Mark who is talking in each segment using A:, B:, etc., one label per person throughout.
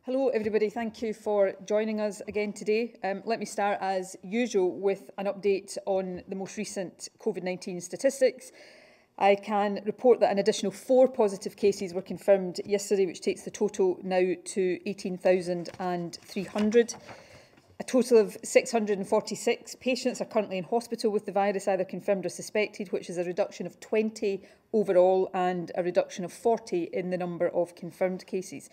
A: Hello everybody, thank you for joining us again today. Let me start as usual with an update on the most recent COVID-19 statistics. I can report that an additional 4 positive cases were confirmed yesterday, which takes the total now to 18,300. A total of 646 patients are currently in hospital with the virus, either confirmed or suspected, which is a reduction of 20 overall and a reduction of 40 in the number of confirmed cases.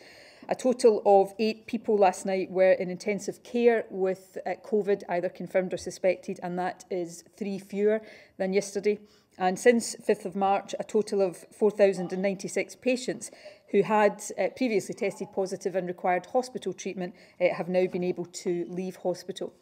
A: A total of 8 people last night were in intensive care with COVID, either confirmed or suspected, and that is 3 fewer than yesterday. And since 5th of March, a total of 4,096 patients who had previously tested positive and required hospital treatment have now been able to leave hospital.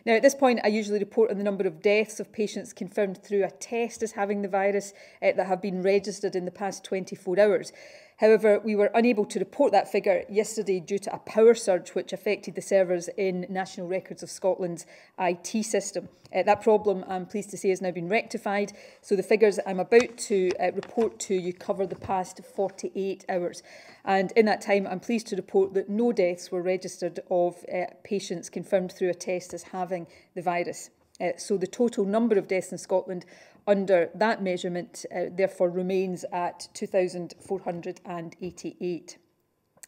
A: Now, at this point, I usually report on the number of deaths of patients confirmed through a test as having the virus that have been registered in the past 24 hours. However, we were unable to report that figure yesterday due to a power surge which affected the servers in National Records of Scotland's IT system. That problem, I'm pleased to say, has now been rectified, so the figures I'm about to report to you cover the past 48 hours. And in that time, I'm pleased to report that no deaths were registered of patients confirmed through a test as having the virus. So the total number of deaths in Scotland under that measurement therefore remains at 2,488.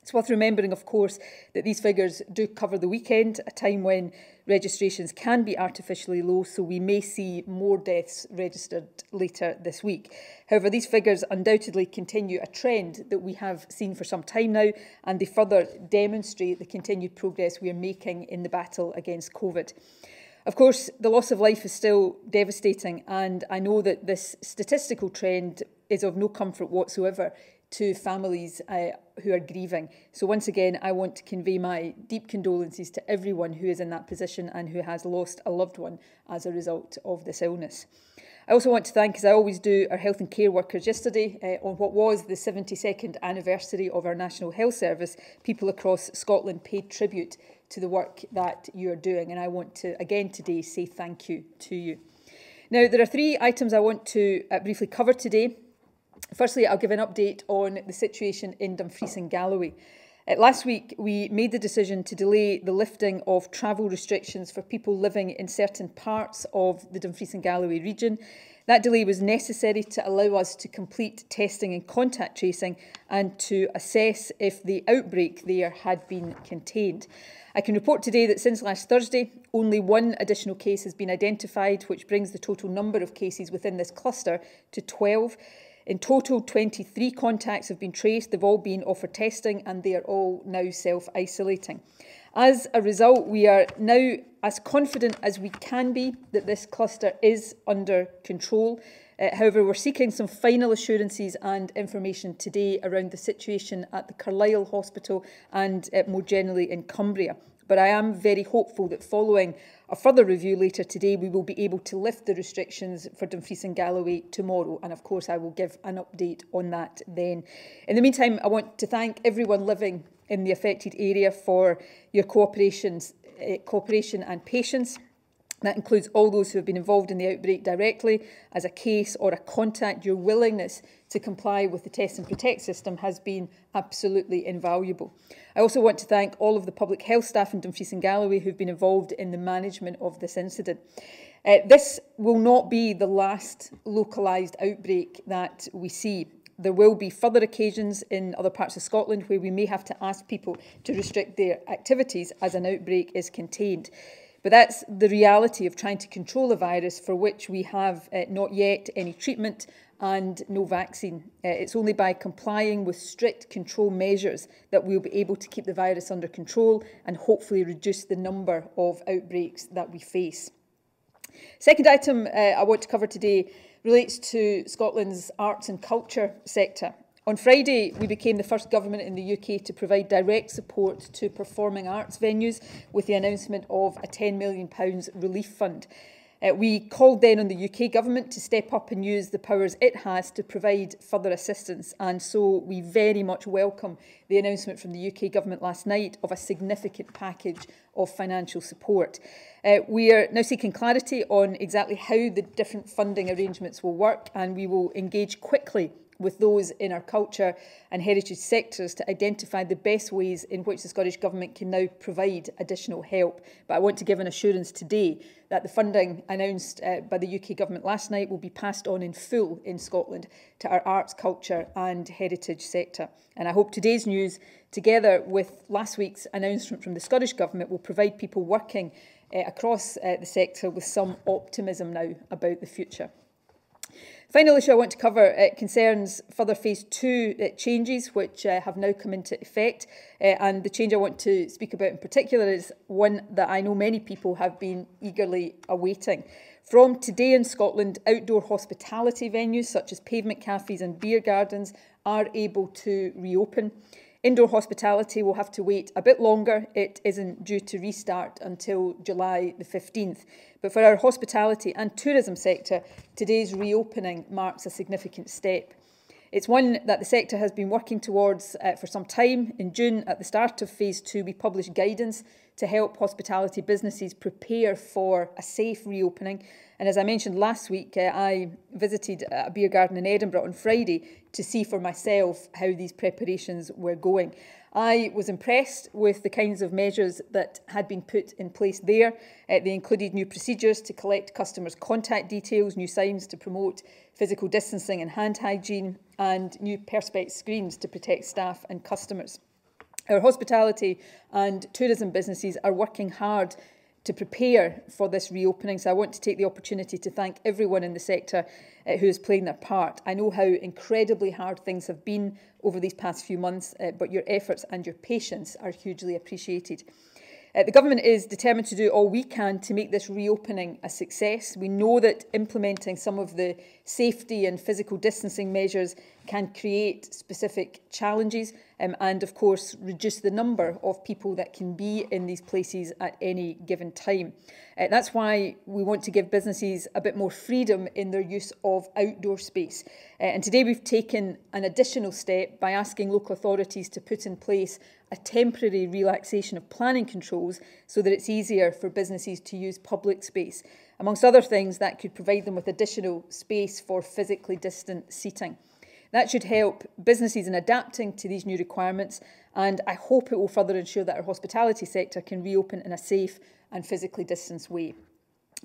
A: It's worth remembering, of course, that these figures do cover the weekend, a time when registrations can be artificially low, so we may see more deaths registered later this week. However, these figures undoubtedly continue a trend that we have seen for some time now, and they further demonstrate the continued progress we are making in the battle against COVID. Of course, the loss of life is still devastating, and I know that this statistical trend is of no comfort whatsoever to families who are grieving. So once again, I want to convey my deep condolences to everyone who is in that position and who has lost a loved one as a result of this illness. I also want to thank, as I always do, our health and care workers. Yesterday, on what was the 72nd anniversary of our National Health Service, people across Scotland paid tribute to the work that you are doing, and I want to again today say thank you to you. Now, there are 3 items I want to briefly cover today. Firstly, I'll give an update on the situation in Dumfries and Galloway. Last week, we made the decision to delay the lifting of travel restrictions for people living in certain parts of the Dumfries and Galloway region. That delay was necessary to allow us to complete testing and contact tracing and to assess if the outbreak there had been contained. I can report today that since last Thursday, only 1 additional case has been identified, which brings the total number of cases within this cluster to 12. In total, 23 contacts have been traced. They've all been offered testing and they are all now self-isolating. As a result, we are now as confident as we can be that this cluster is under control. However, we're seeking some final assurances and information today around the situation at the Carlisle Hospital and more generally in Cumbria. But I am very hopeful that following a further review later today, we will be able to lift the restrictions for Dumfries and Galloway tomorrow. And of course, I will give an update on that then. In the meantime, I want to thank everyone living in the affected area for your cooperation and patience. That includes all those who have been involved in the outbreak directly as a case or a contact. Your willingness to comply with the Test and Protect system has been absolutely invaluable. I also want to thank all of the public health staff in Dumfries and Galloway who've been involved in the management of this incident. This will not be the last localised outbreak that we see. There will be further occasions in other parts of Scotland where we may have to ask people to restrict their activities as an outbreak is contained. But that's the reality of trying to control a virus for which we have not yet any treatment and no vaccine. It's only by complying with strict control measures that we'll be able to keep the virus under control and hopefully reduce the number of outbreaks that we face. Second item I want to cover today relates to Scotland's arts and culture sector. On Friday, we became the first government in the UK to provide direct support to performing arts venues with the announcement of a £10 million relief fund. We called then on the UK government to step up and use the powers it has to provide further assistance, and so we very much welcome the announcement from the UK government last night of a significant package of financial support. We are now seeking clarity on exactly how the different funding arrangements will work, and we will engage quickly with those in our culture and heritage sectors to identify the best ways in which the Scottish Government can now provide additional help. But I want to give an assurance today that the funding announced by the UK Government last night will be passed on in full in Scotland to our arts, culture and heritage sector. And I hope today's news, together with last week's announcement from the Scottish Government, will provide people working across the sector with some optimism now about the future. Final issue I want to cover concerns further Phase 2 changes which have now come into effect. And the change I want to speak about in particular is one that I know many people have been eagerly awaiting. From today in Scotland, outdoor hospitality venues such as pavement cafes and beer gardens are able to reopen. Indoor hospitality will have to wait a bit longer. It isn't due to restart until July the 15th. But for our hospitality and tourism sector, today's reopening marks a significant step. It's one that the sector has been working towards for some time. In June, at the start of Phase 2, we published guidance to help hospitality businesses prepare for a safe reopening. And as I mentioned last week, I visited a beer garden in Edinburgh on Friday to see for myself how these preparations were going. I was impressed with the kinds of measures that had been put in place there. They included new procedures to collect customers' contact details, new signs to promote physical distancing and hand hygiene, and new perspex screens to protect staff and customers. Our hospitality and tourism businesses are working hard to prepare for this reopening, so I want to take the opportunity to thank everyone in the sector who is playing their part. I know how incredibly hard things have been over these past few months, but your efforts and your patience are hugely appreciated. The Government is determined to do all we can to make this reopening a success. We know that implementing some of the safety and physical distancing measures can create specific challenges and, of course, reduce the number of people that can be in these places at any given time. That's why we want to give businesses a bit more freedom in their use of outdoor space. And today we've taken an additional step by asking local authorities to put in place a temporary relaxation of planning controls so that it's easier for businesses to use public space. Amongst other things, that could provide them with additional space for physically distant seating. That should help businesses in adapting to these new requirements, and I hope it will further ensure that our hospitality sector can reopen in a safe and physically distanced way.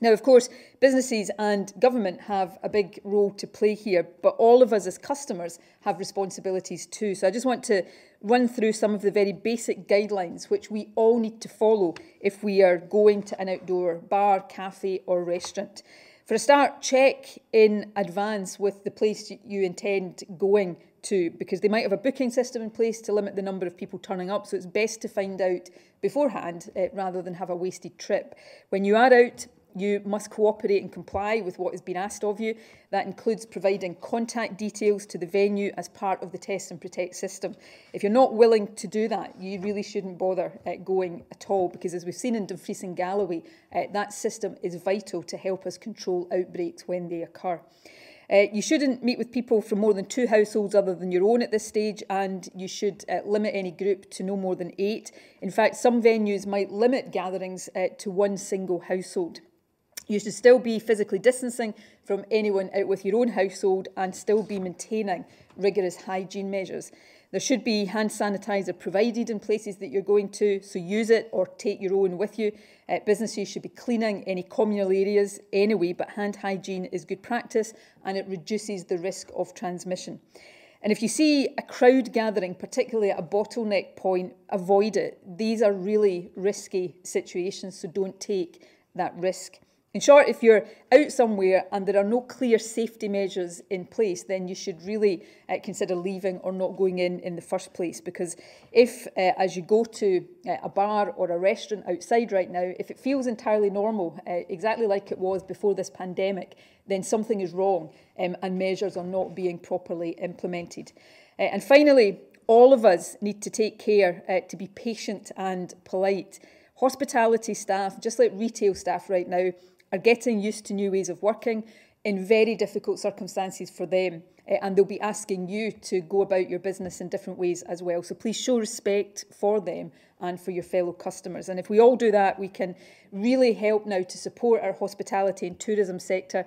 A: Now, of course, businesses and government have a big role to play here, but all of us as customers have responsibilities too. So I just want to run through some of the very basic guidelines which we all need to follow if we are going to an outdoor bar, cafe or restaurant. For a start, check in advance with the place you intend going to, because they might have a booking system in place to limit the number of people turning up, so it's best to find out beforehand rather than have a wasted trip. When you are out, you must cooperate and comply with what has been asked of you. That includes providing contact details to the venue as part of the Test and Protect system. If you're not willing to do that, you really shouldn't bother going at all, because as we've seen in Dumfries and Galloway, that system is vital to help us control outbreaks when they occur. You shouldn't meet with people from more than 2 households other than your own at this stage, and you should limit any group to no more than 8. In fact, some venues might limit gatherings to 1 single household. You should still be physically distancing from anyone out with your own household and still be maintaining rigorous hygiene measures. There should be hand sanitizer provided in places that you're going to, so use it or take your own with you. Businesses should be cleaning any communal areas anyway, but hand hygiene is good practice and it reduces the risk of transmission. And if you see a crowd gathering, particularly at a bottleneck point, avoid it. These are really risky situations, so don't take that risk. In short, if you're out somewhere and there are no clear safety measures in place, then you should really consider leaving or not going in the first place. Because if, as you go to a bar or a restaurant outside right now, if it feels entirely normal, exactly like it was before this pandemic, then something is wrong and measures are not being properly implemented. And finally, all of us need to take care to be patient and polite. Hospitality staff, just like retail staff right now, are getting used to new ways of working. in very difficult circumstances for them, and they'll be asking you to go about your business in different ways as well. So please show respect for them and for your fellow customers. And if we all do that, we can really help now to support our hospitality and tourism sector,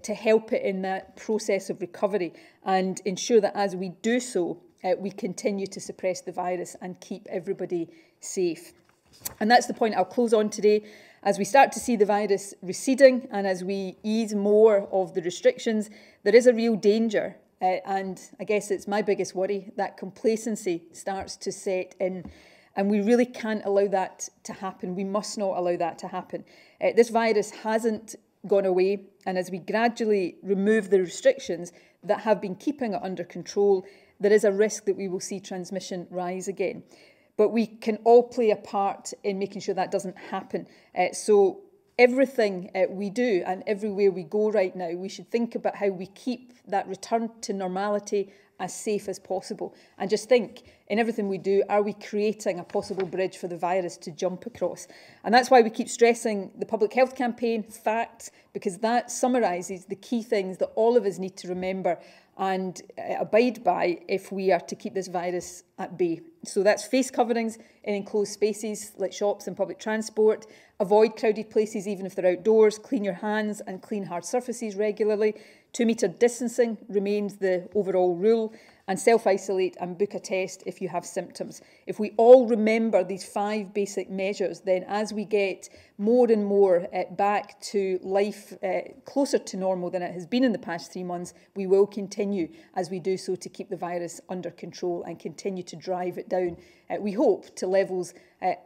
A: to help it in that process of recovery, and ensure that as we do so, we continue to suppress the virus and keep everybody safe. And that's the point I'll close on today. As we start to see the virus receding and as we ease more of the restrictions, there is a real danger, and I guess it's my biggest worry, that complacency starts to set in, and we really can't allow that to happen. We must not allow that to happen. This virus hasn't gone away, and as we gradually remove the restrictions that have been keeping it under control, there is a risk that we will see transmission rise again. But we can all play a part in making sure that doesn't happen. So everything we do and everywhere we go right now, we should think about how we keep that return to normality as safe as possible. And just think, in everything we do, are we creating a possible bridge for the virus to jump across? And that's why we keep stressing the public health campaign, FACT, because that summarises the key things that all of us need to remember and abide by if we are to keep this virus at bay. So that's face coverings in enclosed spaces like shops and public transport, avoid crowded places even if they're outdoors, clean your hands and clean hard surfaces regularly, 2-metre distancing remains the overall rule, and self-isolate and book a test if you have symptoms. If we all remember these 5 basic measures, then as we get more and more back to life closer to normal than it has been in the past 3 months, we will continue as we do so to keep the virus under control and continue to drive it down, we hope, to levels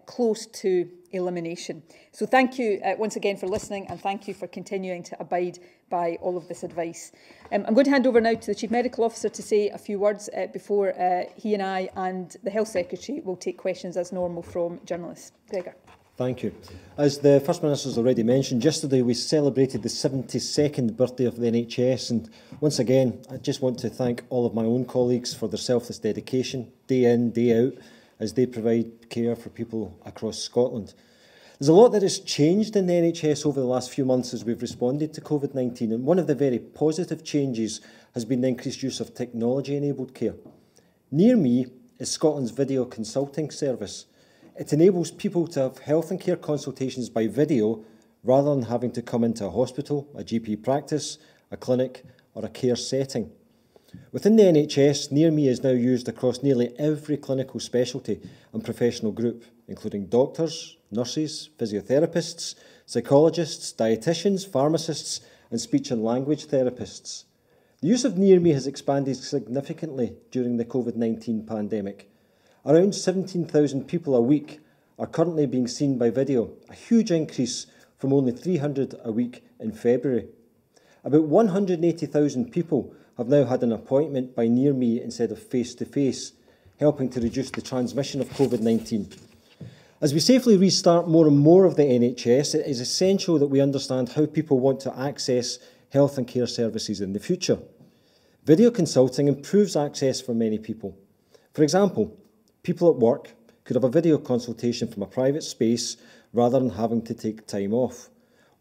A: close to elimination. So thank you once again for listening, and thank you for continuing to abide by all of this advice. I'm going to hand over now to the Chief Medical Officer to say a few words before he and I and the Health Secretary will take questions as normal from journalists. Gregor.
B: Thank you. As the First Minister has already mentioned, yesterday we celebrated the 72nd birthday of the NHS, and once again I just want to thank all of my own colleagues for their selfless dedication, day in, day out, as they provide care for people across Scotland. There's a lot that has changed in the NHS over the last few months as we've responded to COVID-19, and one of the very positive changes has been the increased use of technology-enabled care. Near Me is Scotland's video consulting service. It enables people to have health and care consultations by video rather than having to come into a hospital, a GP practice, a clinic or a care setting. Within the NHS, Near Me is now used across nearly every clinical specialty and professional group, including doctors, nurses, physiotherapists, psychologists, dietitians, pharmacists and speech and language therapists. The use of Near Me has expanded significantly during the COVID-19 pandemic. Around 17,000 people a week are currently being seen by video, a huge increase from only 300 a week in February. About 180,000 people have now had an appointment by Near Me instead of face-to-face, helping to reduce the transmission of COVID-19. As we safely restart more and more of the NHS, it is essential that we understand how people want to access health and care services in the future. Video consulting improves access for many people. For example, people at work could have a video consultation from a private space rather than having to take time off.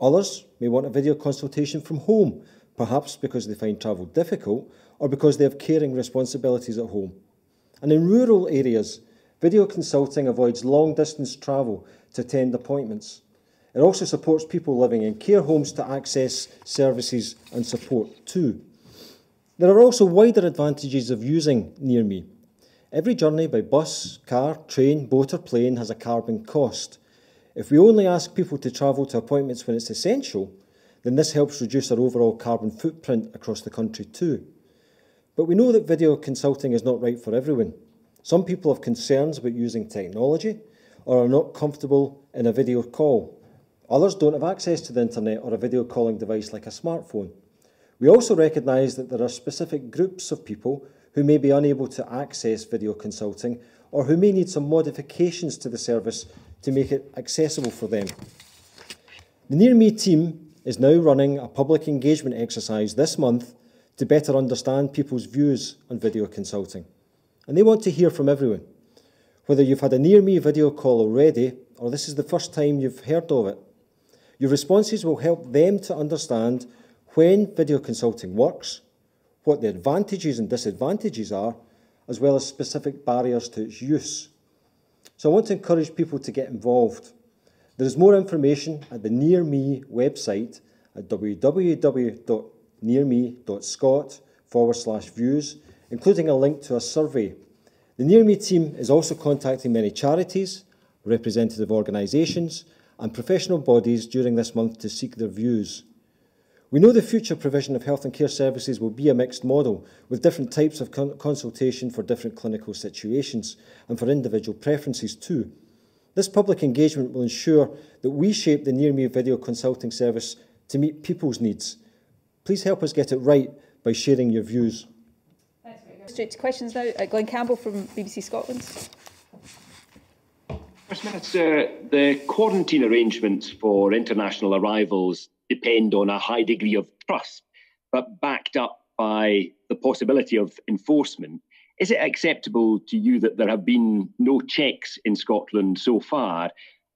B: Others may want a video consultation from home, perhaps because they find travel difficult or because they have caring responsibilities at home. And in rural areas, video consulting avoids long-distance travel to attend appointments. It also supports people living in care homes to access services and support too. There are also wider advantages of using Near Me. Every journey by bus, car, train, boat or plane has a carbon cost. If we only ask people to travel to appointments when it's essential, then this helps reduce our overall carbon footprint across the country too. But we know that video consulting is not right for everyone. Some people have concerns about using technology or are not comfortable in a video call. Others don't have access to the internet or a video calling device like a smartphone. We also recognise that there are specific groups of people who may be unable to access video consulting or who may need some modifications to the service to make it accessible for them. The Near Me team is now running a public engagement exercise this month to better understand people's views on video consulting. And they want to hear from everyone. Whether you've had a Near Me video call already or this is the first time you've heard of it, your responses will help them to understand when video consulting works, what the advantages and disadvantages are, as well as specific barriers to its use. So I want to encourage people to get involved. There is more information at the Near Me website at www.nearme.scot/views, including a link to a survey. The Near Me team is also contacting many charities, representative organisations and professional bodies during this month to seek their views. We know the future provision of health and care services will be a mixed model, with different types of consultation for different clinical situations and for individual preferences too. This public engagement will ensure that we shape the Near Me video consulting service to meet people's needs. Please help us get it right by sharing your views.
A: Thanks, Gregor. Straight to questions now. Glenn Campbell from BBC Scotland.
C: First Minister, the quarantine arrangements for international arrivals depend on a high degree of trust, but backed up by the possibility of enforcement. Is it acceptable to you that there have been no checks in Scotland so far?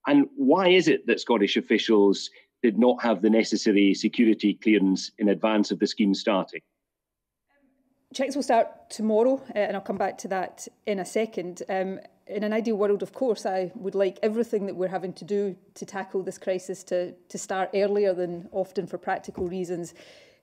C: And why is it that Scottish officials did not have the necessary security clearance in advance of the scheme starting?
A: Checks will start tomorrow, and I'll come back to that in a second. In an ideal world, of course, I would like everything that we're having to do to tackle this crisis to start earlier than often for practical reasons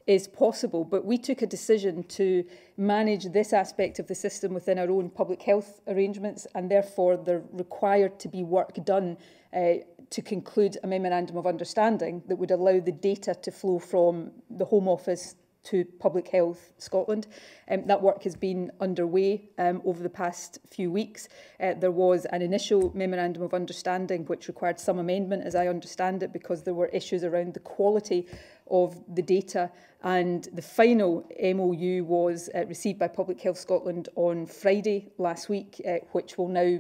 A: is possible. But we took a decision to manage this aspect of the system within our own public health arrangements, and therefore there required to be work done to conclude a memorandum of understanding that would allow the data to flow from the Home Office to Public Health Scotland. That work has been underway over the past few weeks. There was an initial memorandum of understanding which required some amendment, as I understand it, because there were issues around the quality of the data, and the final MOU was received by Public Health Scotland on Friday last week, which will now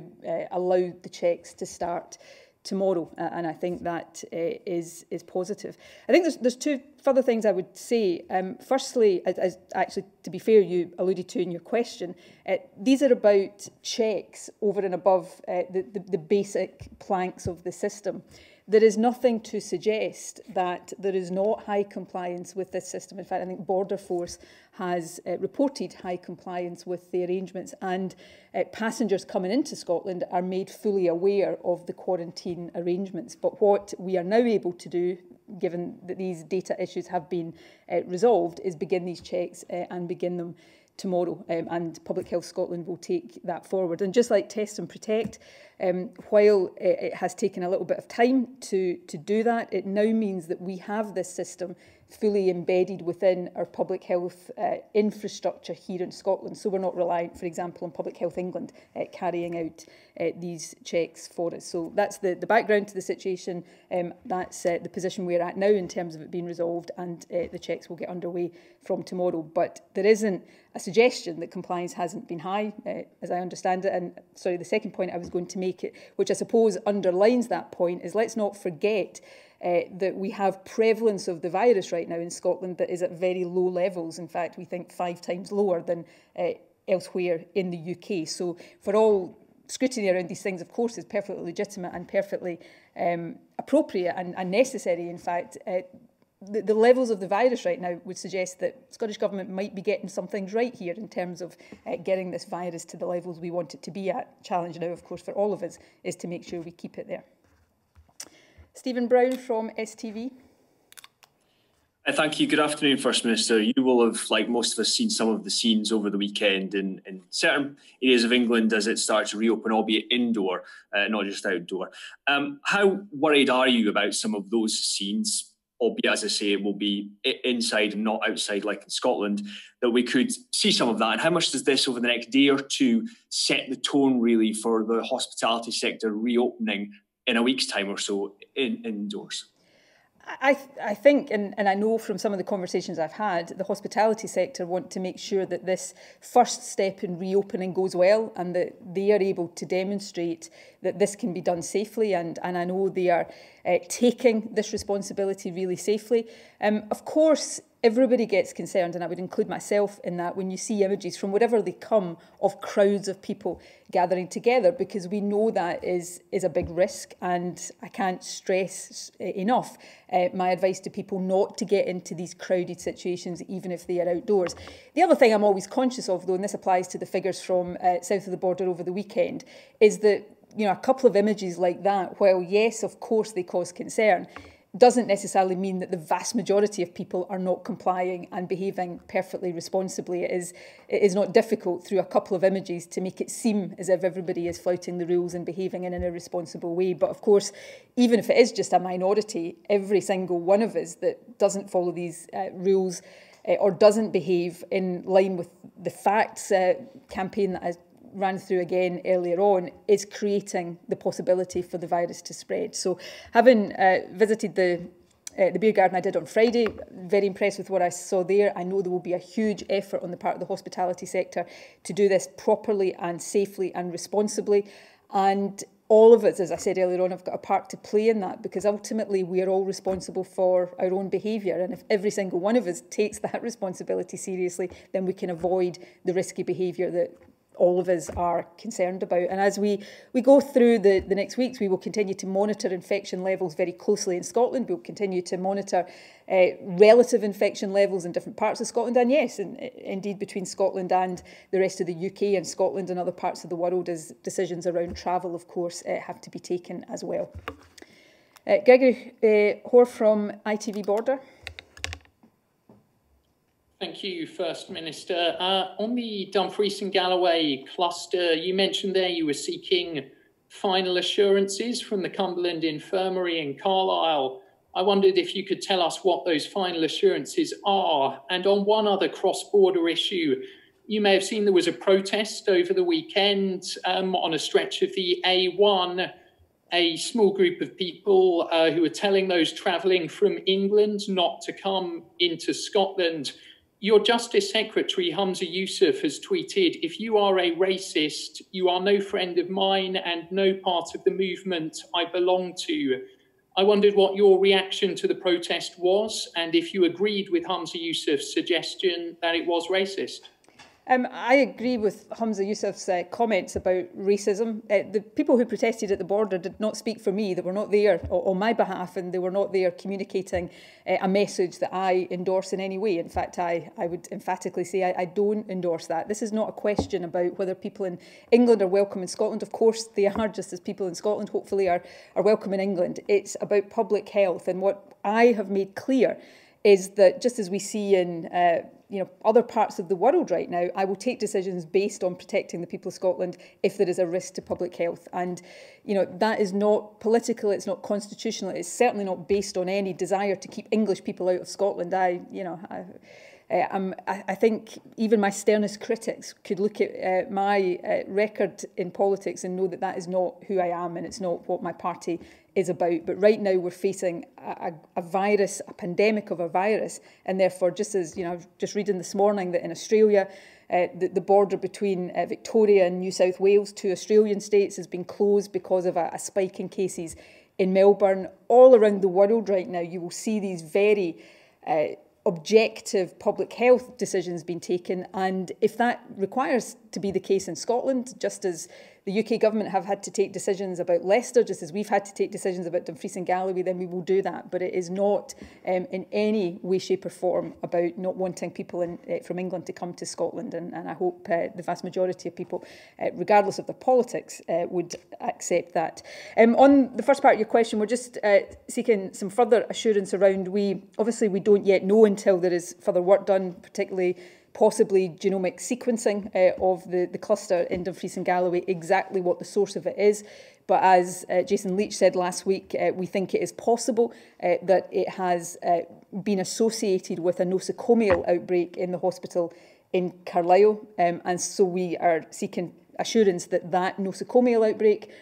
A: allow the checks to start tomorrow, and I think that is positive. I think there's two further things I would say. Firstly, as actually, to be fair, you alluded to in your question, these are about checks over and above the basic planks of the system. There is nothing to suggest that there is not high compliance with this system. In fact, I think Border Force has reported high compliance with the arrangements, and passengers coming into Scotland are made fully aware of the quarantine arrangements. But what we are now able to do, given that these data issues have been resolved, is begin these checks and begin them tomorrow, and Public Health Scotland will take that forward. And just like Test and Protect, while it has taken a little bit of time to do that, it now means that we have this system fully embedded within our public health infrastructure here in Scotland. So we're not reliant, for example, on Public Health England carrying out these checks for us. So that's the background to the situation. That's the position we're at now in terms of it being resolved, and the checks will get underway from tomorrow. But there isn't a suggestion that compliance hasn't been high, as I understand it. And sorry, the second point I was going to make, which I suppose underlines that point, is let's not forget that we have prevalence of the virus right now in Scotland that is at very low levels. In fact, we think 5 times lower than elsewhere in the UK. So for all scrutiny around these things, of course, is perfectly legitimate and perfectly appropriate and necessary. In fact, the levels of the virus right now would suggest that Scottish Government might be getting some things right here in terms of getting this virus to the levels we want it to be at. Challenge now, of course, for all of us is to make sure we keep it there. Stephen Brown from STV.
D: Thank you. Good afternoon, First Minister. You will have, like most of us, seen some of the scenes over the weekend in certain areas of England as it starts to reopen, albeit indoor, not just outdoor. How worried are you about some of those scenes, albeit, as I say, it will be inside and not outside like in Scotland, that we could see some of that? And how much does this over the next day or two set the tone really for the hospitality sector reopening in a week's time or so indoors?
A: I think, and I know from some of the conversations I've had, the hospitality sector want to make sure that this first step in reopening goes well, and that they are able to demonstrate that this can be done safely. And I know they are taking this responsibility really safely. Of course, everybody gets concerned, and I would include myself in that, when you see images from wherever they come of crowds of people gathering together, because we know that is a big risk, and I can't stress enough my advice to people not to get into these crowded situations, even if they are outdoors. The other thing I'm always conscious of, though, and this applies to the figures from south of the border over the weekend, is that, you know, a couple of images like that, while yes, of course, they cause concern, doesn't necessarily mean that the vast majority of people are not complying and behaving perfectly responsibly. It is not difficult through a couple of images to make it seem as if everybody is flouting the rules and behaving in an irresponsible way. But of course, even if it is just a minority, every single one of us that doesn't follow these rules or doesn't behave in line with the facts campaign that I ran through again earlier on, is creating the possibility for the virus to spread. So having visited the beer garden I did on Friday, very impressed with what I saw there. I know there will be a huge effort on the part of the hospitality sector to do this properly and safely and responsibly. And all of us, as I said earlier on, have got a part to play in that, because ultimately we are all responsible for our own behaviour. And if every single one of us takes that responsibility seriously, then we can avoid the risky behaviour that all of us are concerned about. And as we go through the next weeks, we will continue to monitor infection levels very closely in Scotland. We'll continue to monitor relative infection levels in different parts of Scotland, and yes, indeed between Scotland and the rest of the UK and Scotland and other parts of the world, as decisions around travel, of course, have to be taken as well. Gregor Hoare from ITV Border.
E: Thank you, First Minister. On the Dumfries and Galloway cluster, you mentioned there you were seeking final assurances from the Cumberland Infirmary in Carlisle. I wondered if you could tell us what those final assurances are. And on one other cross-border issue, you may have seen there was a protest over the weekend on a stretch of the A1, a small group of people who were telling those travelling from England not to come into Scotland. Your Justice Secretary, Humza Yousaf, has tweeted, "If you are a racist, you are no friend of mine and no part of the movement I belong to." I wondered what your reaction to the protest was, and if you agreed with Humza Yousaf's suggestion that it was racist.
A: I agree with Humza Yousaf's comments about racism. The people who protested at the border did not speak for me. They were not there on my behalf, and they were not there communicating a message that I endorse in any way. In fact, I would emphatically say I don't endorse that. This is not a question about whether people in England are welcome in Scotland. Of course, they are, just as people in Scotland hopefully are welcome in England. It's about public health, and what I have made clear is that, just as we see in other parts of the world right now, I will take decisions based on protecting the people of Scotland if there is a risk to public health. And that is not political, it's not constitutional, it's certainly not based on any desire to keep English people out of Scotland. I think even my sternest critics could look at my record in politics and know that that is not who I am, and it's not what my party is about. But right now we're facing a virus, a pandemic of a virus, and therefore, just as I was just reading this morning that in Australia, the border between Victoria and New South Wales, 2 Australian states, has been closed because of a spike in cases in Melbourne. All around the world right now, you will see these very objective public health decisions being taken, and if that requires to be the case in Scotland, just as the UK government have had to take decisions about Leicester, just as we've had to take decisions about Dumfries and Galloway, then we will do that. But it is not in any way, shape or form about not wanting people from England to come to Scotland, and I hope the vast majority of people, regardless of their politics, would accept that. On the first part of your question, we're just seeking some further assurance around, we don't yet know until there is further work done, particularly possibly genomic sequencing of the cluster in Dumfries and Galloway, exactly what the source of it is. But as Jason Leach said last week, we think it is possible that it has been associated with a nosocomial outbreak in the hospital in Carlisle. And so we are seeking assurance that that nosocomial outbreak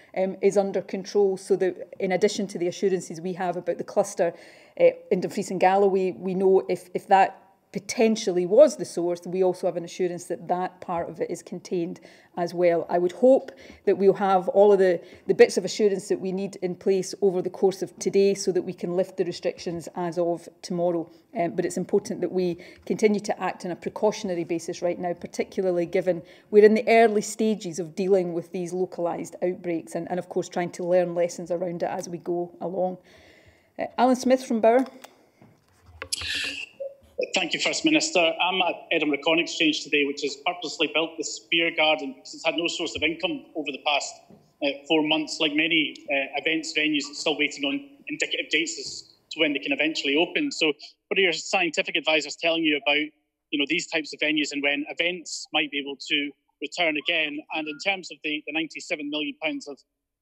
A: is under control, so that in addition to the assurances we have about the cluster in Dumfries and Galloway, we know if that potentially was the source, we also have an assurance that that part of it is contained as well. I would hope that we'll have all of the bits of assurance that we need in place over the course of today so that we can lift the restrictions as of tomorrow. But it's important that we continue to act on a precautionary basis right now, particularly given we're in the early stages of dealing with these localised outbreaks and of course trying to learn lessons around it as we go along. Alan Smith from Bauer.
F: Thank you, First Minister. I'm at Edinburgh Corn Exchange today, which has purposely built the Spear Garden because it's had no source of income over the past 4 months. Like many events venues, it's still waiting on indicative dates as to when they can eventually open. So what are your scientific advisors telling you about these types of venues and when events might be able to return again? And in terms of the £97 million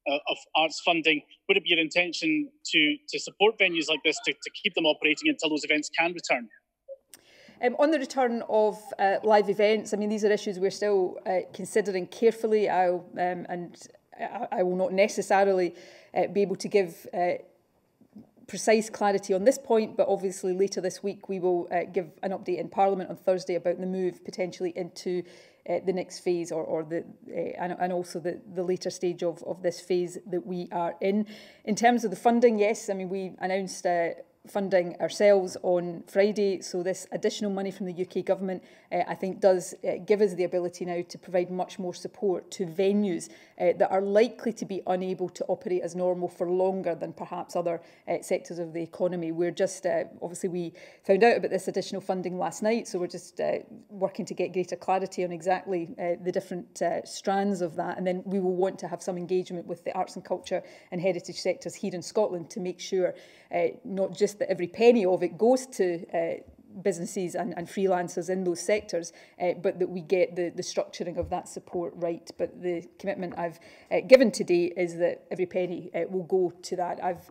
F: of arts funding, would it be your intention to support venues like this to keep them operating until those events can return?
A: On the return of live events, I mean, these are issues we're still considering carefully. I will not necessarily be able to give precise clarity on this point, but obviously later this week we will give an update in Parliament on Thursday about the move potentially into the next phase and also the later stage of this phase that we are in. In terms of the funding, yes, I mean, we announced funding ourselves on Friday, so this additional money from the UK government I think does give us the ability now to provide much more support to venues that are likely to be unable to operate as normal for longer than perhaps other sectors of the economy. We're just, obviously we found out about this additional funding last night, so we're just working to get greater clarity on exactly the different strands of that, and then we will want to have some engagement with the arts and culture and heritage sectors here in Scotland to make sure not just that every penny of it goes to businesses and freelancers in those sectors, but that we get the structuring of that support right. But the commitment I've given today is that every penny will go to that. I've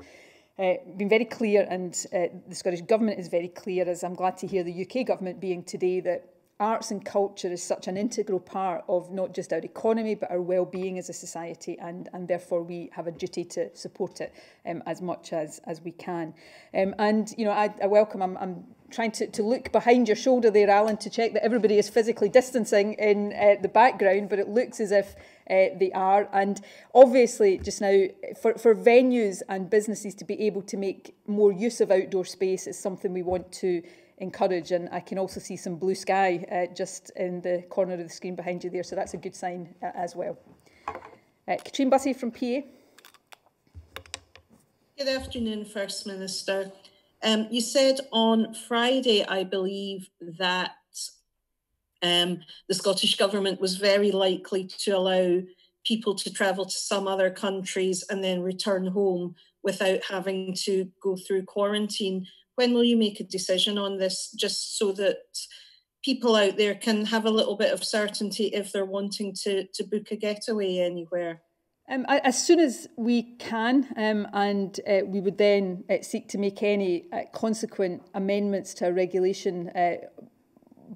A: been very clear, and the Scottish Government is very clear, as I'm glad to hear the UK Government being today, that arts and culture is such an integral part of not just our economy but our well-being as a society, and therefore we have a duty to support it as much as we can. And I welcome, I'm trying to look behind your shoulder there, Alan, to check that everybody is physically distancing in the background, but it looks as if they are. And obviously just now for venues and businesses to be able to make more use of outdoor space is something we want to encourage, and I can also see some blue sky just in the corner of the screen behind you there, so that's a good sign as well. Katrine Bussey from PA.
G: Good afternoon, First Minister. You said on Friday, I believe, that the Scottish Government was very likely to allow people to travel to some other countries and then return home without having to go through quarantine. When will you make a decision on this, just so that people out there can have a little bit of certainty if they're wanting to book a getaway anywhere?
A: As soon as we can, and we would then seek to make any consequent amendments to our regulation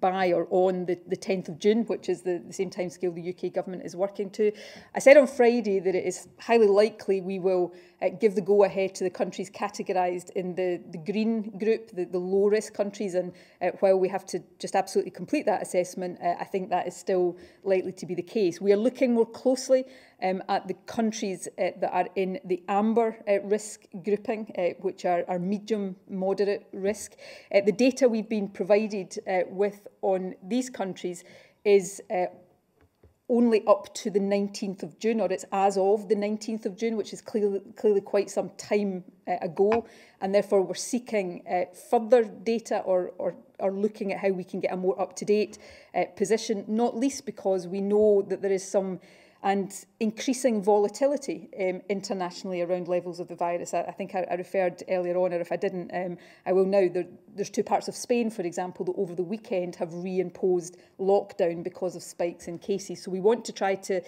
A: by or on the 10th of June, which is the same timescale the UK Government is working to. I said on Friday that it is highly likely we will give the go-ahead to the countries categorised in the green group, the low-risk countries, and while we have to just absolutely complete that assessment, I think that is still likely to be the case. We are looking more closely at the countries that are in the amber risk grouping, which are medium moderate risk. The data we've been provided with on these countries is only up to the 19th of June, or it's as of the 19th of June, which is clearly quite some time ago, and therefore we're seeking further data or looking at how we can get a more up-to-date position, not least because we know that there is some and increasing volatility internationally around levels of the virus. I think I referred earlier on, or if I didn't, I will now. There's two parts of Spain, for example, that over the weekend have reimposed lockdown because of spikes in cases. So we want to try to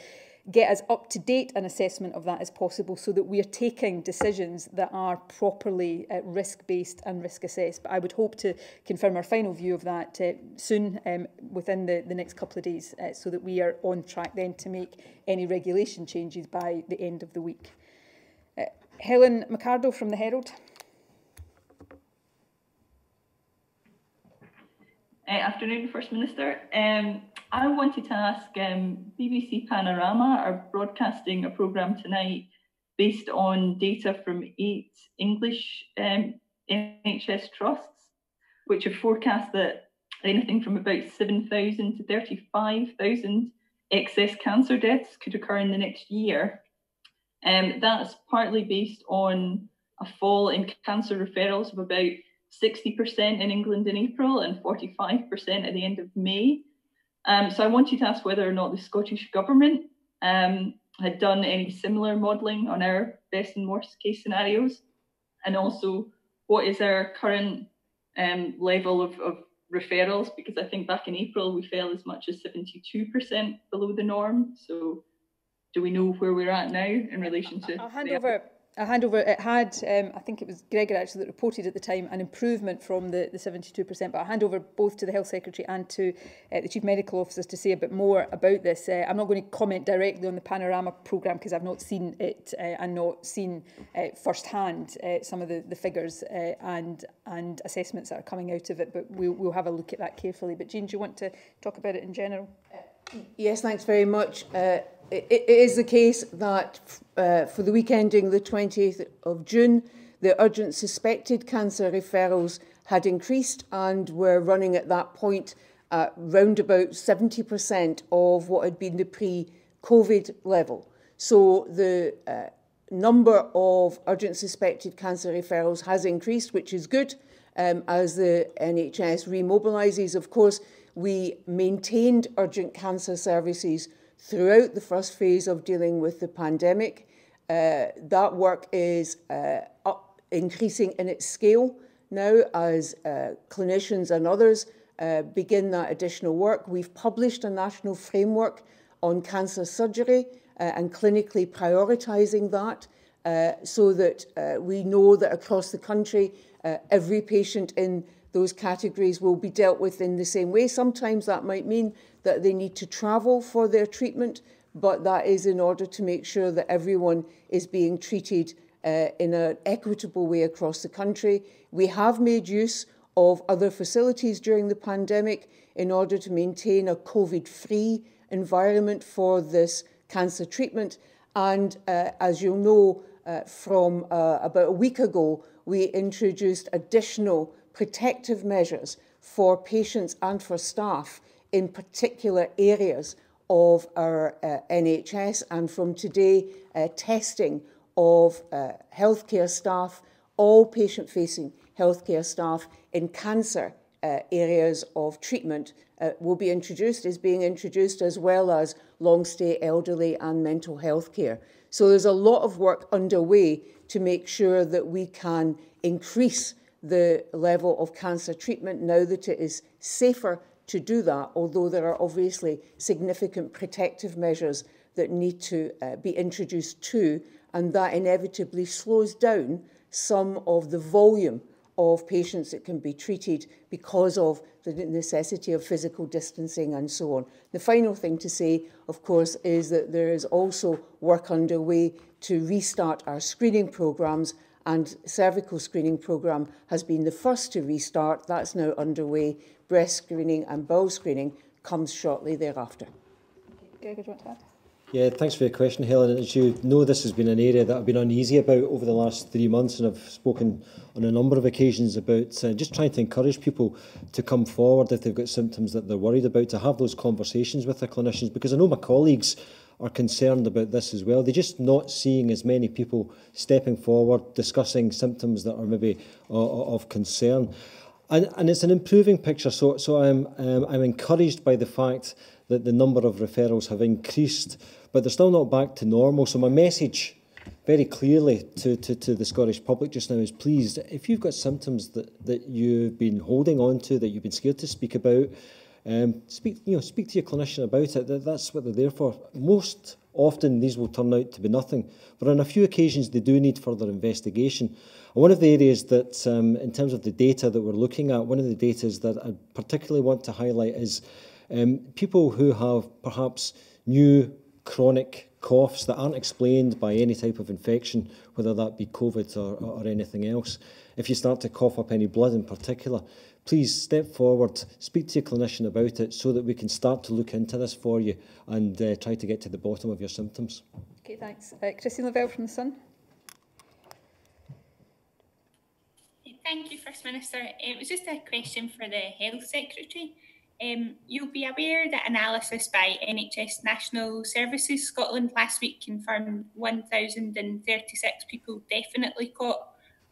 A: get as up-to-date an assessment of that as possible so that we are taking decisions that are properly risk-based and risk-assessed. But I would hope to confirm our final view of that soon, within the next couple of days, so that we are on track then to make any regulation changes by the end of the week. Helen McCardle from the Herald.
H: Afternoon, First Minister. I wanted to ask, BBC Panorama are broadcasting a programme tonight based on data from 8 English NHS trusts, which have forecast that anything from about 7,000 to 35,000 excess cancer deaths could occur in the next year. That's partly based on a fall in cancer referrals of about 60% in England in April and 45% at the end of May. So I wanted to ask whether or not the Scottish Government had done any similar modelling on our best and worst case scenarios, and also what is our current level of referrals, because I think back in April we fell as much as 72% below the norm. So do we know where we're at now in relation to...
A: I'll hand over. It had, I think it was Gregor actually that reported at the time, an improvement from the 72%, but I'll hand over both to the Health Secretary and to the Chief Medical Officers to say a bit more about this. I'm not going to comment directly on the Panorama programme because I've not seen it and not seen firsthand some of the figures and assessments that are coming out of it, but we'll have a look at that carefully. But Jeane, do you want to talk about it in general?
I: Yes, thanks very much. It is the case that for the week ending the 20th of June, the urgent suspected cancer referrals had increased and were running at that point at round about 70% of what had been the pre-COVID level. So the number of urgent suspected cancer referrals has increased, which is good as the NHS remobilises. Of course, we maintained urgent cancer services throughout the first phase of dealing with the pandemic. That work is increasing in its scale now as clinicians and others begin that additional work. We've published a national framework on cancer surgery and clinically prioritising that so that we know that across the country every patient in those categories will be dealt with in the same way. Sometimes that might mean that they need to travel for their treatment, but that is in order to make sure that everyone is being treated in an equitable way across the country. We have made use of other facilities during the pandemic in order to maintain a COVID-free environment for this cancer treatment. And as you'll know, from about a week ago, we introduced additional protective measures for patients and for staff in particular areas of our NHS, and from today, testing of healthcare staff, all patient-facing healthcare staff in cancer areas of treatment will be introduced, is being introduced, as well as long-stay elderly and mental health care. So there's a lot of work underway to make sure that we can increase the level of cancer treatment now that it is safer to do that, although there are obviously significant protective measures that need to be introduced too, and that inevitably slows down some of the volume of patients that can be treated because of the necessity of physical distancing and so on. The final thing to say, of course, is that there is also work underway to restart our screening programmes, and cervical screening programme has been the first to restart. That's now underway. Breast screening and bowel screening comes shortly thereafter.
A: Gregor, do you want to add?
B: Yeah, thanks for your question, Helen. As you know, this has been an area that I've been uneasy about over the last 3 months, and I've spoken on a number of occasions about just trying to encourage people to come forward if they've got symptoms that they're worried about, to have those conversations with their clinicians, because I know my colleagues are concerned about this as well. They're just not seeing as many people stepping forward, discussing symptoms that are maybe of concern. And it's an improving picture, so I'm encouraged by the fact that the number of referrals have increased, but they're still not back to normal. So my message very clearly to the Scottish public just now is, please, if you've got symptoms that you've been holding on to, that you've been scared to speak about, speak to your clinician about it. That's what they're there for. Most often these will turn out to be nothing, but on a few occasions they do need further investigation. And one of the areas that, in terms of the data that we're looking at, one of the data that I particularly want to highlight is people who have perhaps new chronic coughs that aren't explained by any type of infection, whether that be COVID or anything else. If you start to cough up any blood in particular, please step forward, speak to your clinician about it so that we can start to look into this for you and try to get to the bottom of your symptoms.
A: Okay, thanks. Christine Lavelle from The Sun.
J: Thank you, First Minister. It was just a question for the Health Secretary. You'll be aware that analysis by NHS National Services Scotland last week confirmed 1,036 people definitely caught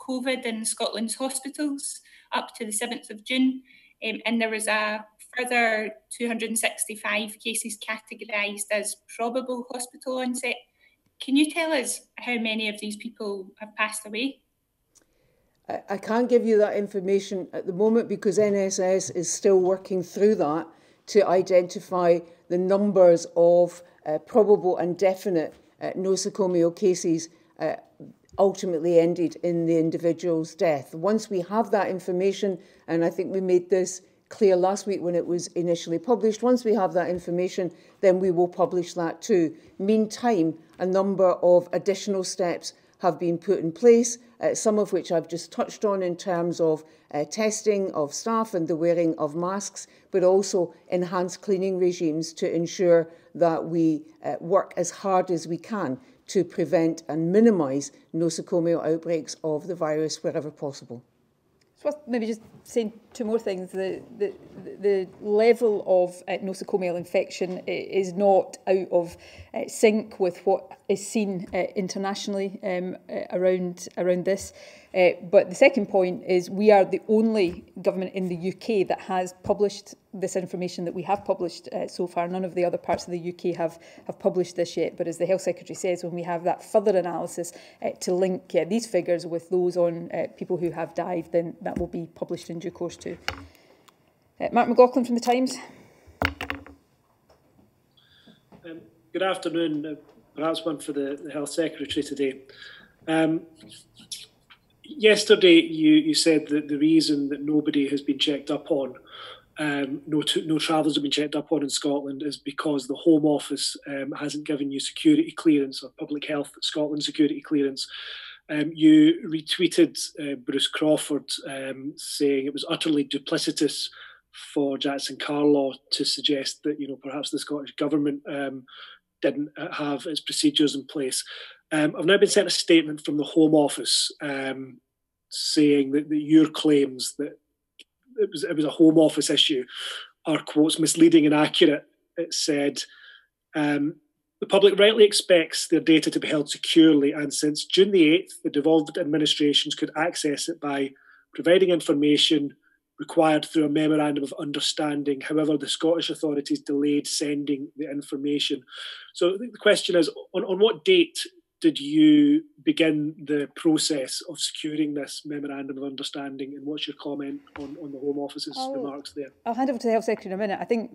J: COVID in Scotland's hospitals up to the 7th of June. And there was a further 265 cases categorised as probable hospital onset. Can you tell us how many of these people have passed away?
I: I can't give you that information at the moment because NSS is still working through that to identify the numbers of probable and definite nosocomial cases ultimately ended in the individual's death. Once we have that information, and I think we made this clear last week when it was initially published, once we have that information, then we will publish that too. Meantime, a number of additional steps have been put in place, some of which I've just touched on in terms of testing of staff and the wearing of masks, but also enhanced cleaning regimes to ensure that we work as hard as we can to prevent and minimise nosocomial outbreaks of the virus wherever possible.
A: So maybe just saying two more things. The level of nosocomial infection is not out of sync with what is seen internationally around this. But the second point is we are the only government in the UK that has published this information that we have published so far. None of the other parts of the UK have published this yet. But as the Health Secretary says, when we have that further analysis to link these figures with those on people who have died, then that will be published in due course too. Mark McLaughlin from The Times.
K: Good afternoon. Perhaps one for the Health Secretary today. Yesterday, you said that the reason that nobody has been checked up on, no travellers have been checked up on in Scotland, is because the Home Office hasn't given you security clearance or Public Health Scotland security clearance. You retweeted Bruce Crawford saying it was utterly duplicitous for Jackson Carlaw to suggest that perhaps the Scottish Government didn't have its procedures in place. I've now been sent a statement from the Home Office saying that your claims that it was a Home Office issue are, quotes, misleading and accurate. It said, the public rightly expects their data to be held securely, and since June the 8th, the devolved administrations could access it by providing information required through a memorandum of understanding. However, the Scottish authorities delayed sending the information. So the question is, on what date did you begin the process of securing this memorandum of understanding, and what's your comment on the Home Office's remarks there?
A: I'll hand over to the Health Secretary in a minute. I think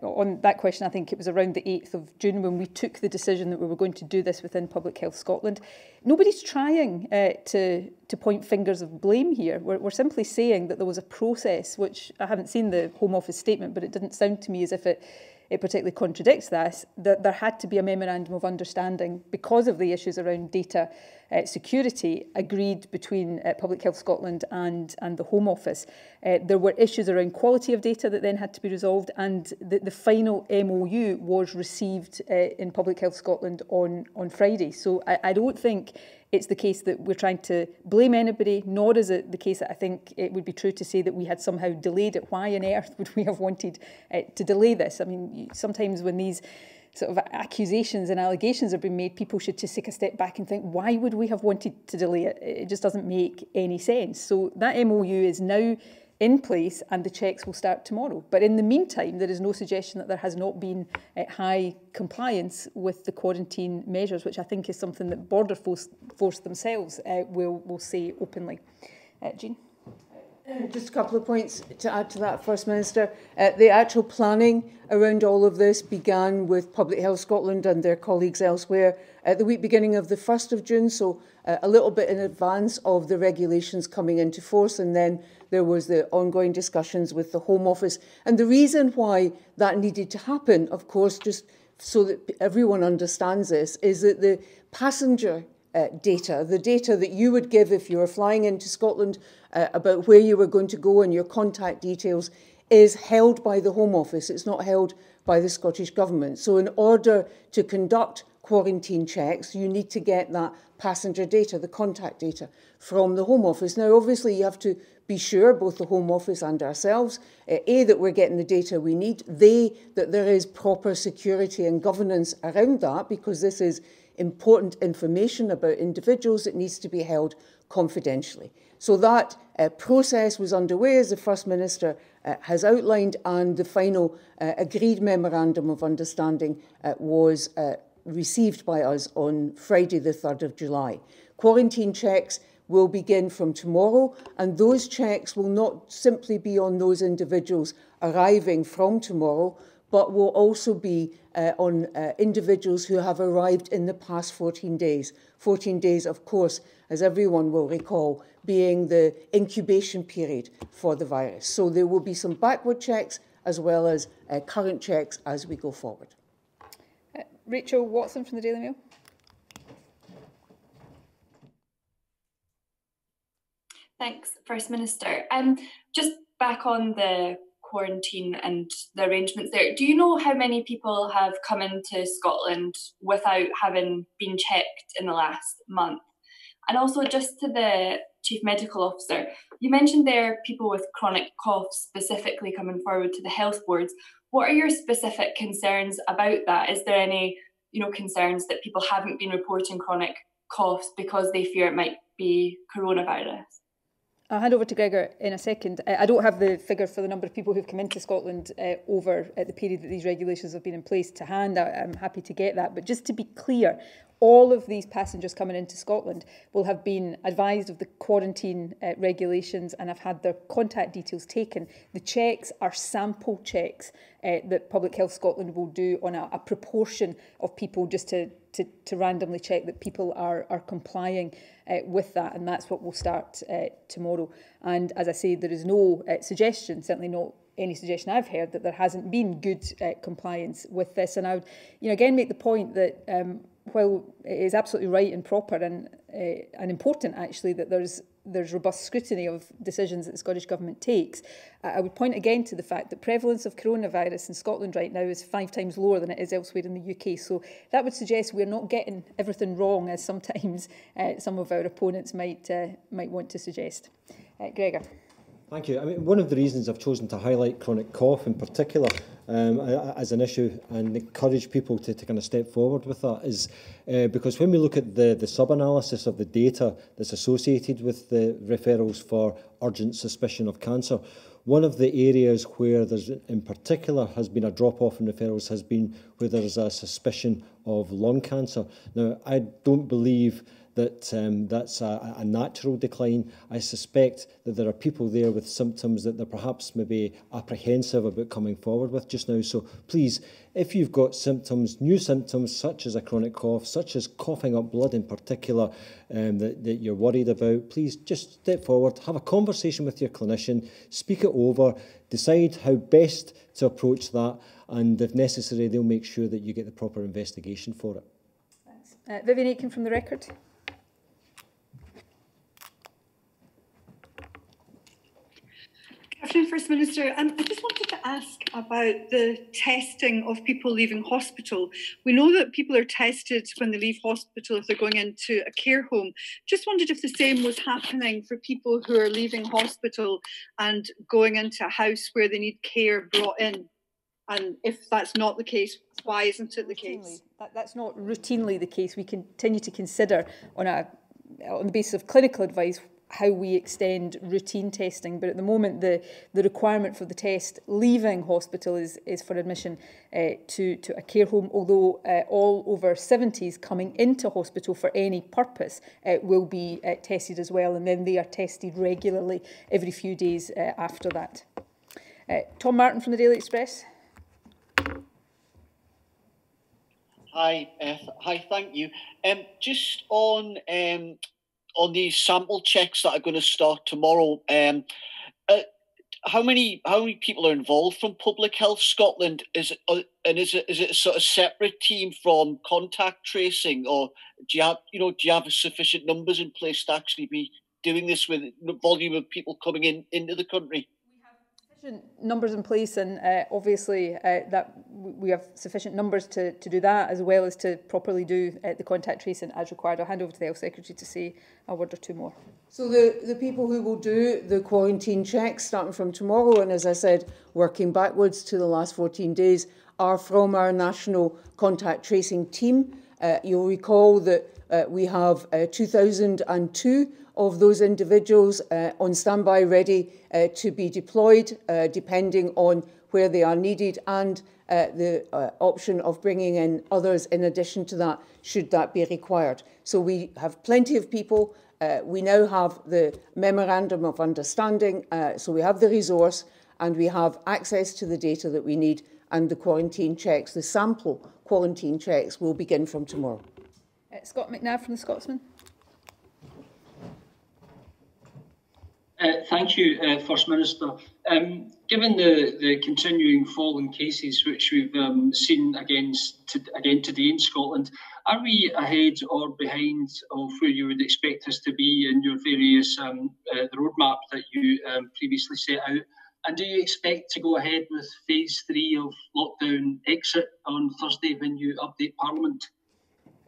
A: on that question, I think it was around the 8th of June when we took the decision that we were going to do this within Public Health Scotland. Nobody's trying to point fingers of blame here. We're simply saying that there was a process, which I haven't seen the Home Office statement, but it didn't sound to me as if it particularly contradicts this, that there had to be a memorandum of understanding because of the issues around data security agreed between Public Health Scotland and the Home Office. There were issues around quality of data that then had to be resolved, and the final MOU was received in Public Health Scotland on Friday. So I don't think it's the case that we're trying to blame anybody, nor is it the case that I think it would be true to say that we had somehow delayed it. Why on earth would we have wanted to delay this? I mean, sometimes when these sort of accusations and allegations are being made, people should just take a step back and think, why would we have wanted to delay it? It just doesn't make any sense. So that MOU is now in place and the checks will start tomorrow. But in the meantime, there is no suggestion that there has not been high compliance with the quarantine measures, which I think is something that Border Force themselves will say openly. Jeane?
I: Just a couple of points to add to that, First Minister. The actual planning around all of this began with Public Health Scotland and their colleagues elsewhere at the week beginning of the 1st of June, so a little bit in advance of the regulations coming into force, and then there was the ongoing discussions with the Home Office. And the reason why that needed to happen, of course, just so that everyone understands this, is that the passenger data, the data that you would give if you were flying into Scotland about where you were going to go and your contact details, is held by the Home Office. It's not held by the Scottish Government. So in order to conduct quarantine checks, you need to get that passenger data, the contact data, from the Home Office. Now, obviously, you have to be sure, both the Home Office and ourselves, A, that we're getting the data we need, that there is proper security and governance around that, because this is important information about individuals that needs to be held confidentially. So that process was underway, as the First Minister has outlined, and the final agreed memorandum of understanding was received by us on Friday the 3rd of July. Quarantine checks will begin from tomorrow, and those checks will not simply be on those individuals arriving from tomorrow, but will also be on individuals who have arrived in the past 14 days. 14 days, of course, as everyone will recall, being the incubation period for the virus. So there will be some backward checks as well as current checks as we go forward.
A: Rachel Watson from the Daily Mail.
L: Thanks, First Minister. Just back on the quarantine and the arrangements there, do you know how many people have come into Scotland without having been checked in the last month? And also, just to the Chief Medical Officer, you mentioned there people with chronic cough specifically coming forward to the health boards. What are your specific concerns about that? Is there any, concerns that people haven't been reporting chronic coughs because they fear it might be coronavirus?
A: I'll hand over to Gregor in a second. I don't have the figure for the number of people who've come into Scotland over the period that these regulations have been in place to hand. I'm happy to get that. But just to be clear, all of these passengers coming into Scotland will have been advised of the quarantine regulations and have had their contact details taken. The checks are sample checks that Public Health Scotland will do on a proportion of people, just to randomly check that people are complying with that, and that's what will start tomorrow. And as I say, there is no suggestion, certainly not any suggestion I've heard, that there hasn't been good compliance with this. And I would, again make the point that while it is absolutely right and proper and important actually that there's robust scrutiny of decisions that the Scottish Government takes, I would point again to the fact that prevalence of coronavirus in Scotland right now is 5 times lower than it is elsewhere in the UK. So that would suggest we're not getting everything wrong, as sometimes some of our opponents might want to suggest. Gregor.
B: Thank you. I mean, one of the reasons I've chosen to highlight chronic cough in particular as an issue and encourage people to kind of step forward with that is because when we look at the sub-analysis of the data that's associated with the referrals for urgent suspicion of cancer, one of the areas where there's in particular has been a drop-off in referrals has been where there's a suspicion of lung cancer. Now, I don't believe that that's a natural decline. I suspect that there are people there with symptoms that they're perhaps maybe apprehensive about coming forward with just now. So please, if you've got symptoms, new symptoms such as a chronic cough, such as coughing up blood in particular, that you're worried about, please just step forward, have a conversation with your clinician, speak it over, decide how best to approach that, and if necessary, they'll make sure that you get the proper investigation for it.
A: Thanks. Vivian Aitken from The Record.
M: Good afternoon, First Minister. I just wanted to ask about the testing of people leaving hospital. We know that people are tested when they leave hospital if they're going into a care home. Just wondered if the same was happening for people who are leaving hospital and going into a house where they need care brought in. And if that's not the case, why isn't it the case?
A: That's not routinely the case. We continue to consider on the basis of clinical advice how we extend routine testing, but at the moment the requirement for the test leaving hospital is for admission to a care home, although all over 70s coming into hospital for any purpose will be tested as well, and then they are tested regularly every few days after that. Tom Martin from the Daily Express.
N: Hi, thank you. Just on these sample checks that are going to start tomorrow, how many people are involved from Public Health Scotland? Is it a sort of separate team from contact tracing, or do you have sufficient numbers in place to actually be doing this with the volume of people coming into the country?
A: Numbers in place, and obviously that we have sufficient numbers to do that, as well as to properly do the contact tracing as required. I'll hand over to the Health Secretary to say a word or two more.
I: So the people who will do the quarantine checks starting from tomorrow, and as I said, working backwards to the last 14 days, are from our national contact tracing team. You'll recall that we have 2002 of those individuals on standby, ready to be deployed, depending on where they are needed, and the option of bringing in others in addition to that, should that be required. So we have plenty of people. We now have the Memorandum of Understanding, so we have the resource and we have access to the data that we need, and the quarantine checks, the sample quarantine checks, will begin from tomorrow.
A: Scott McNabb from the Scotsman.
O: Thank you, First Minister. Given the continuing fall in cases which we've seen again today in Scotland, are we ahead or behind of where you would expect us to be in your various the roadmap that you previously set out? And do you expect to go ahead with phase 3 of lockdown exit on Thursday when you update Parliament?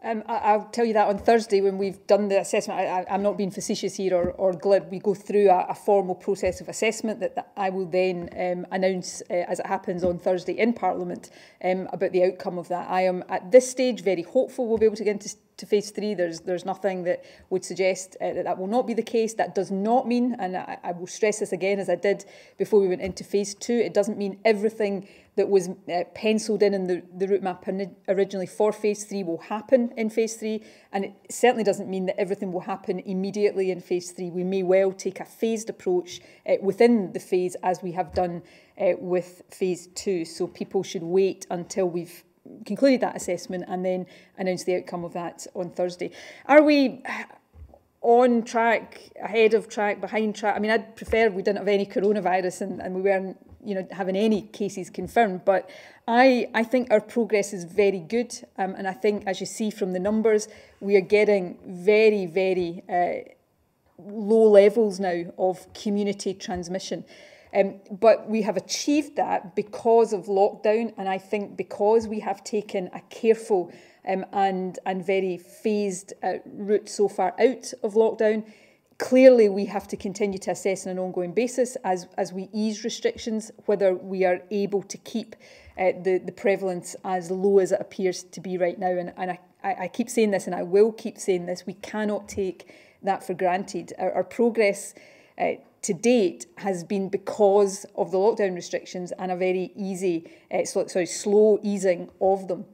A: I'll tell you that on Thursday when we've done the assessment. I'm not being facetious here or glib. We go through a formal process of assessment that I will then announce as it happens on Thursday in Parliament about the outcome of that. I am at this stage very hopeful we'll be able to get into phase 3. There's nothing that would suggest that will not be the case. That does not mean, and I will stress this again as I did before we went into phase 2, it doesn't mean everything that was penciled in the route map originally for phase 3 will happen in phase 3, and it certainly doesn't mean that everything will happen immediately in phase 3. We may well take a phased approach within the phase, as we have done with phase 2. So people should wait until we've concluded that assessment and then announce the outcome of that on Thursday. Are we on track, ahead of track, behind track? I mean, I'd prefer we didn't have any coronavirus and we weren't having any cases confirmed, but I think our progress is very good, and I think, as you see from the numbers, we are getting very, very low levels now of community transmission. But we have achieved that because of lockdown, and I think because we have taken a careful and very phased route so far out of lockdown. Clearly, we have to continue to assess on an ongoing basis as we ease restrictions, whether we are able to keep the prevalence as low as it appears to be right now. And I keep saying this, and I will keep saying this, we cannot take that for granted. Our progress to date has been because of the lockdown restrictions and a very slow easing of them.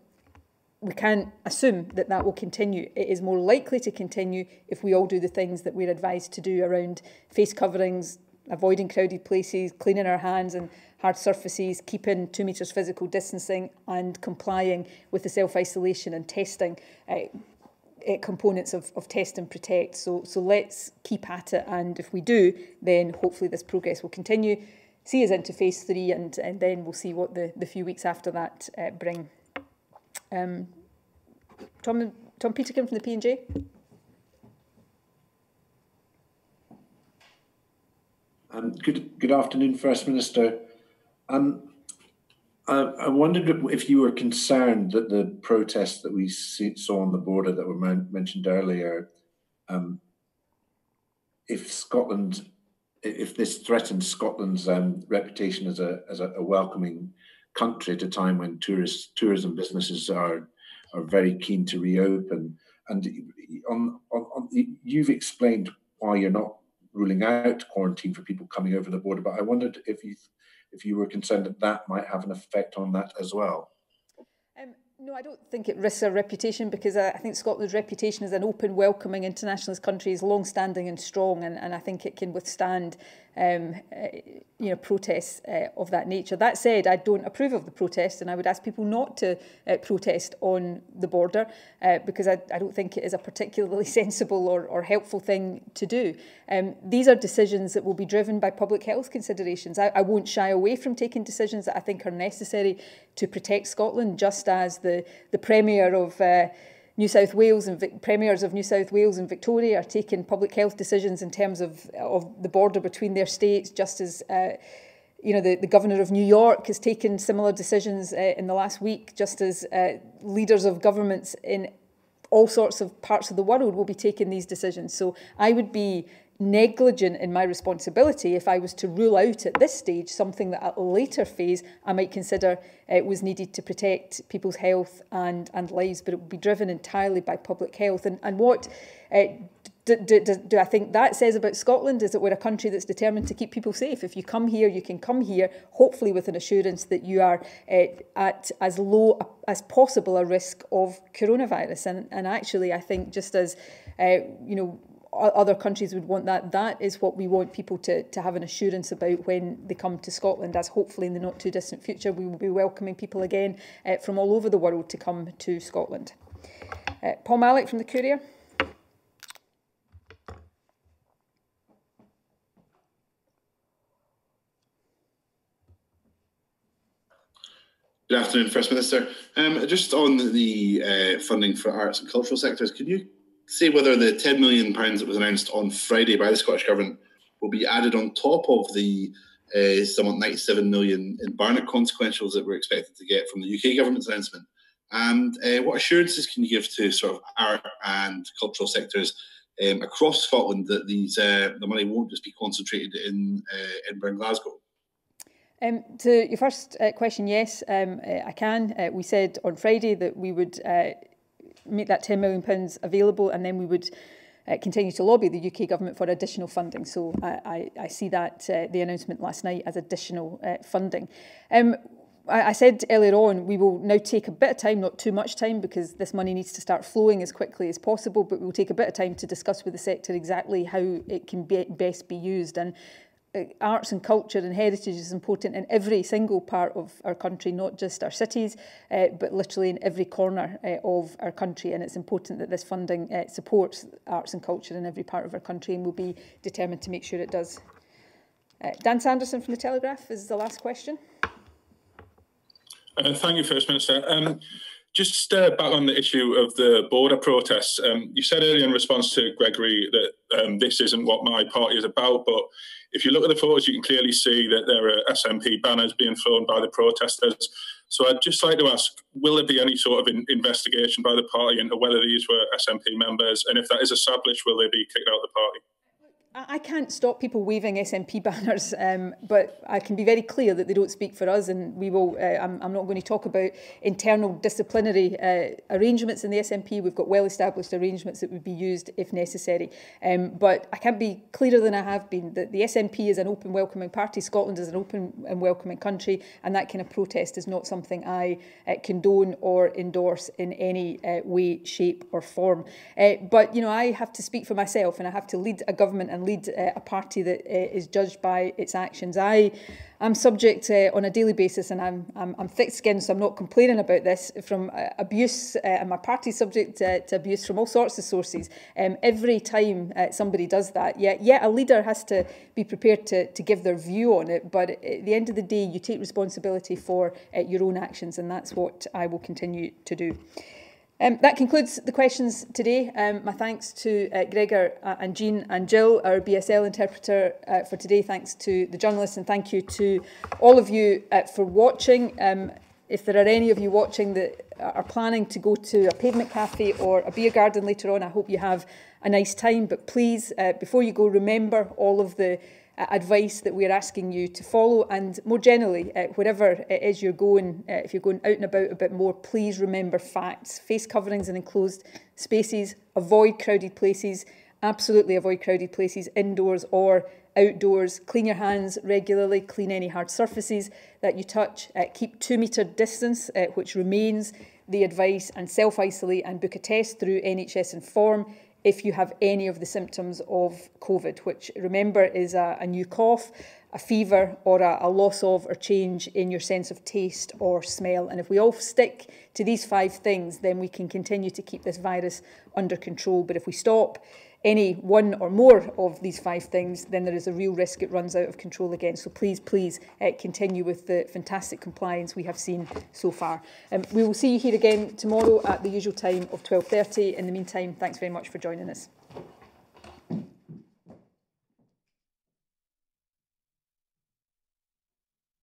A: We can't assume that that will continue. It is more likely to continue if we all do the things that we're advised to do around face coverings, avoiding crowded places, cleaning our hands and hard surfaces, keeping 2 metres physical distancing, and complying with the self-isolation and testing components of test and protect. So let's keep at it, and if we do, then hopefully this progress will continue, see us into phase 3, and then we'll see what the few weeks after that bring. Tom Peterkin from the P&J.
P: Good afternoon, First Minister. I wondered if you were concerned that the protests that we saw on the border that were mentioned earlier, if this threatens Scotland's reputation as a welcoming country at a time when tourism businesses are very keen to reopen. And you've explained why you're not ruling out quarantine for people coming over the border, but I wondered if you were concerned that might have an effect on that as well.
A: No, I don't think it risks our reputation, because I think Scotland's reputation as an open, welcoming internationalist country is long-standing and strong, and I think it can withstand protests of that nature. That said, I don't approve of the protest, and I would ask people not to protest on the border, because I don't think it is a particularly sensible or helpful thing to do. These are decisions that will be driven by public health considerations. I won't shy away from taking decisions that I think are necessary to protect Scotland, just as the Premier of New South Wales and Premiers of New South Wales and Victoria are taking public health decisions in terms of the border between their states, just as the Governor of New York has taken similar decisions in the last week, just as leaders of governments in all sorts of parts of the world will be taking these decisions. So I would be negligent in my responsibility if I was to rule out at this stage something that at a later phase I might consider was needed to protect people's health and lives, but it would be driven entirely by public health. And what do I think that says about Scotland is that we're a country that's determined to keep people safe. If you come here, you can come here, hopefully with an assurance that you are at as low as possible a risk of coronavirus. And actually, I think just as, other countries would want that is what we want people to have an assurance about when they come to Scotland, as hopefully in the not too distant future we will be welcoming people again from all over the world to come to Scotland. Paul Mallock from the Courier.
Q: Good afternoon, First Minister. Just on the funding for arts and cultural sectors, could you say whether the £10 million that was announced on Friday by the Scottish Government will be added on top of the somewhat 97 million in Barnett consequentials that we're expected to get from the UK Government's announcement? And what assurances can you give to sort of art and cultural sectors across Scotland that the money won't just be concentrated in Edinburgh and Glasgow?
A: To your first question, yes, I can. We said on Friday that we would make that £10 million available, and then we would continue to lobby the UK Government for additional funding. So I see that the announcement last night as additional funding. I said earlier on, we will now take a bit of time, not too much time, because this money needs to start flowing as quickly as possible, but we will take a bit of time to discuss with the sector exactly how it can best be used. And arts and culture and heritage is important in every single part of our country, not just our cities, but literally in every corner of our country. And it's important that this funding supports arts and culture in every part of our country, and we'll be determined to make sure it does. Dan Sanderson from The Telegraph is the last question.
R: Thank you, First Minister. Just back on the issue of the border protests, you said earlier in response to Gregory that this isn't what my party is about, but if you look at the photos, you can clearly see that there are SNP banners being flown by the protesters. So I'd just like to ask, will there be any sort of investigation by the party into whether these were SNP members? And if that is established, will they be kicked out of the party?
A: I can't stop people waving SNP banners, but I can be very clear that they don't speak for us, and we will. I'm not going to talk about internal disciplinary arrangements in the SNP. We've got well-established arrangements that would be used if necessary. But I can't be clearer than I have been that the SNP is an open, welcoming party. Scotland is an open and welcoming country, and that kind of protest is not something I condone or endorse in any way, shape, or form. But I have to speak for myself, and I have to lead a government and lead a party that is judged by its actions. I'm subject on a daily basis, and I'm thick-skinned, so I'm not complaining about this, from abuse, and my party's subject to abuse from all sorts of sources. Every time somebody does that, a leader has to be prepared to give their view on it, but at the end of the day, you take responsibility for your own actions, and that's what I will continue to do. That concludes the questions today. My thanks to Gregor and Jeane and Jill, our BSL interpreter for today. Thanks to the journalists, and thank you to all of you for watching. If there are any of you watching that are planning to go to a pavement cafe or a beer garden later on, I hope you have a nice time. But please, before you go, remember all of the advice that we're asking you to follow, and more generally, wherever it is you're going, if you're going out and about a bit more, please remember facts. Face coverings in enclosed spaces, avoid crowded places, absolutely avoid crowded places indoors or outdoors. Clean your hands regularly, clean any hard surfaces that you touch. Keep 2 metre distance, which remains the advice, and self-isolate and book a test through NHS Inform if you have any of the symptoms of COVID, which, remember, is a new cough, a fever, or a loss of or change in your sense of taste or smell. And if we all stick to these 5 things, then we can continue to keep this virus under control. But if we stop any one or more of these 5 things, then there is a real risk it runs out of control again. So please, continue with the fantastic compliance we have seen so far. We will see you here again tomorrow at the usual time of 12:30. In the meantime, thanks very much for joining us.